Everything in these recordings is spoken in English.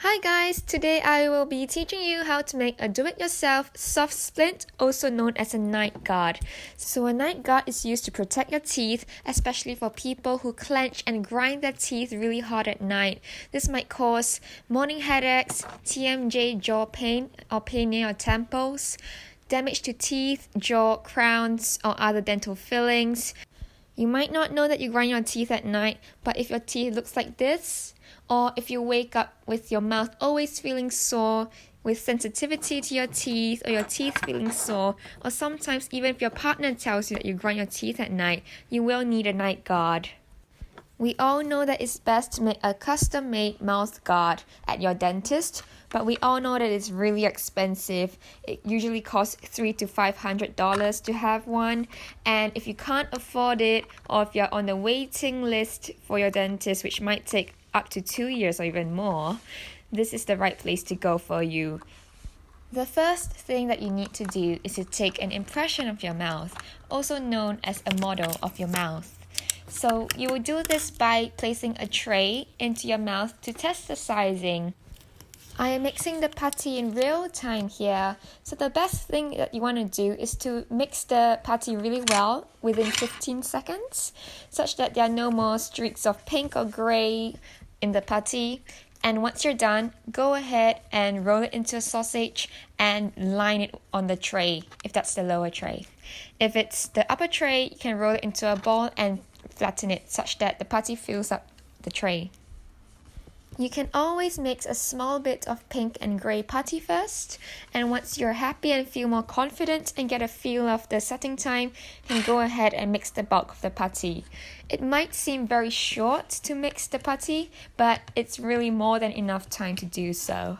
Hi guys, today I will be teaching you how to make a do-it-yourself soft splint, also known as a night guard. So a night guard is used to protect your teeth, especially for people who clench and grind their teeth really hard at night. This might cause morning headaches, TMJ jaw pain or pain near your temples, damage to teeth, jaw, crowns, or other dental fillings. You might not know that you grind your teeth at night, but if your teeth looks like this, or if you wake up with your mouth always feeling sore, with sensitivity to your teeth, or your teeth feeling sore, or sometimes even if your partner tells you that you grind your teeth at night, you will need a night guard. We all know that it's best to make a custom-made mouth guard at your dentist, but we all know that it's really expensive. It usually costs $300 to $500 to have one, and if you can't afford it, or if you're on the waiting list for your dentist, which might take up to 2 years or even more, this is the right place to go for you. The first thing that you need to do is to take an impression of your mouth, also known as a model of your mouth. So you will do this by placing a tray into your mouth to test the sizing. I am mixing the putty in real time here, so the best thing that you want to do is to mix the putty really well within 15 seconds, such that there are no more streaks of pink or grey in the putty. And once you're done, go ahead and roll it into a sausage and line it on the tray, if that's the lower tray. If it's the upper tray, you can roll it into a ball and flatten it such that the putty fills up the tray. You can always mix a small bit of pink and grey putty first, and once you're happy and feel more confident and get a feel of the setting time, you can go ahead and mix the bulk of the putty. It might seem very short to mix the putty, but it's really more than enough time to do so.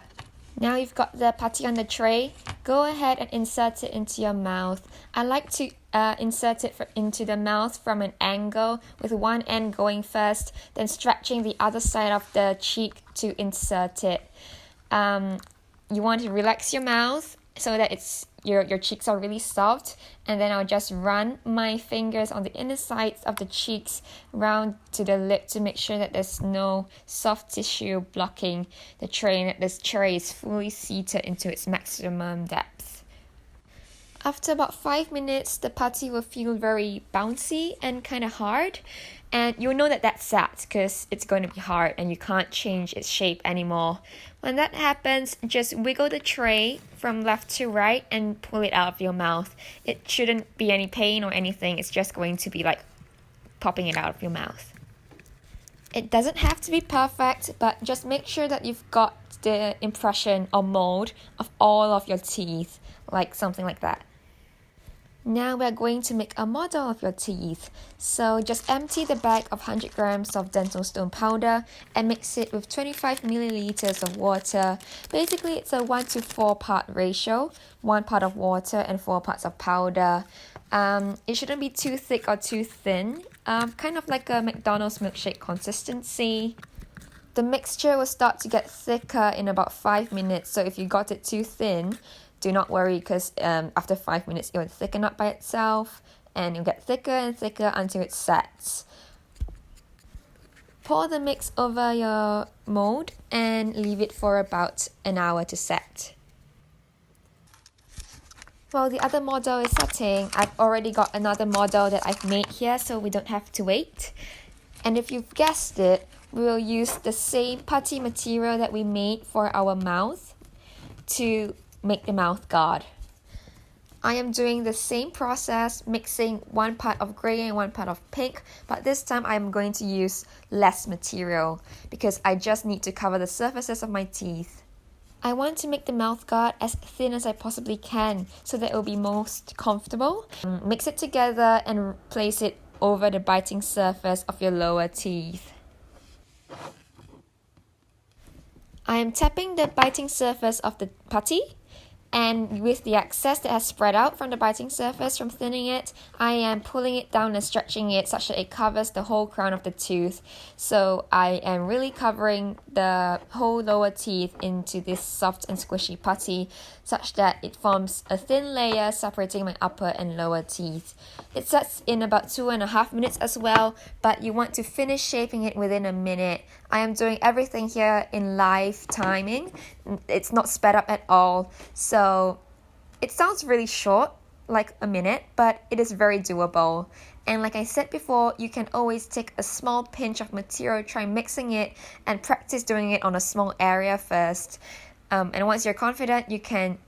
Now you've got the putty on the tray, go ahead and insert it into your mouth. I like to insert it into the mouth from an angle, with one end going first, then stretching the other side of the cheek to insert it. You want to relax your mouth so that your cheeks are really soft, and then I'll just run my fingers on the inner sides of the cheeks round to the lip to make sure that there's no soft tissue blocking the tray and that this tray is fully seated into its maximum depth. After about 5 minutes, the putty will feel very bouncy and kind of hard, and you'll know that that's sad because it's going to be hard and you can't change its shape anymore. When that happens, just wiggle the tray from left to right and pull it out of your mouth. It shouldn't be any pain or anything, it's just going to be like popping it out of your mouth. It doesn't have to be perfect, but just make sure that you've got the impression or mold of all of your teeth, like something like that. Now we're going to make a model of your teeth. So just empty the bag of 100 grams of dental stone powder and mix it with 25 milliliters of water. Basically, it's a 1 to 4 part ratio, 1 part of water and 4 parts of powder. It shouldn't be too thick or too thin, kind of like a McDonald's milkshake consistency. The mixture will start to get thicker in about 5 minutes, so if you got it too thin, do not worry, because after 5 minutes it will thicken up by itself and it'll get thicker and thicker until it sets. Pour the mix over your mold and leave it for about an hour to set. While the other model is setting, I've already got another model that I've made here, so we don't have to wait. And if you've guessed it, we will use the same putty material that we made for our mouth to make the mouth guard. I am doing the same process, mixing 1 part of grey and 1 part of pink, but this time I'm going to use less material because I just need to cover the surfaces of my teeth. I want to make the mouth guard as thin as I possibly can so that it will be most comfortable. Mix it together and place it over the biting surface of your lower teeth. I am tapping the biting surface of the putty, and with the excess that has spread out from the biting surface from thinning it, I am pulling it down and stretching it such that it covers the whole crown of the tooth. So I am really covering the whole lower teeth into this soft and squishy putty such that it forms a thin layer separating my upper and lower teeth. It sets in about 2.5 minutes as well, but you want to finish shaping it within a minute. I am doing everything here in live timing. It's not sped up at all. So it sounds really short, like a minute, but it is very doable. And like I said before, you can always take a small pinch of material, try mixing it, and practice doing it on a small area first. And once you're confident, you can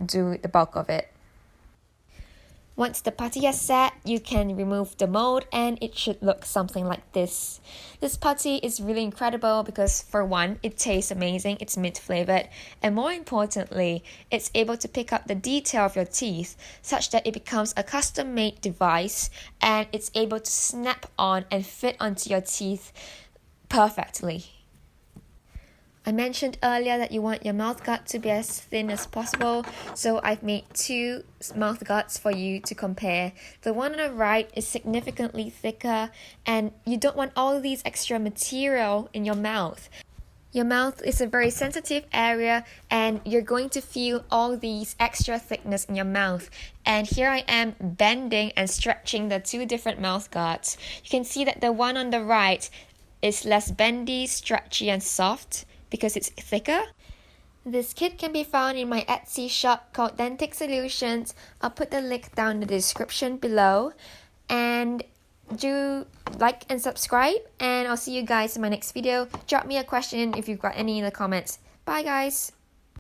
do the bulk of it. Once the putty is set, you can remove the mold and it should look something like this. This putty is really incredible because for one, it tastes amazing, it's mint flavored, and more importantly, it's able to pick up the detail of your teeth such that it becomes a custom made device and it's able to snap on and fit onto your teeth perfectly. I mentioned earlier that you want your mouth guard to be as thin as possible, so I've made two mouth guards for you to compare. The one on the right is significantly thicker, and you don't want all these extra material in your mouth. Your mouth is a very sensitive area, and you're going to feel all these extra thickness in your mouth. And here I am bending and stretching the two different mouth guards. You can see that the one on the right is less bendy, stretchy, and soft, because it's thicker. This kit can be found in my Etsy shop called Dentic Solutions. I'll put the link down in the description below. And do like and subscribe, and I'll see you guys in my next video. Drop me a question if you've got any in the comments. Bye guys!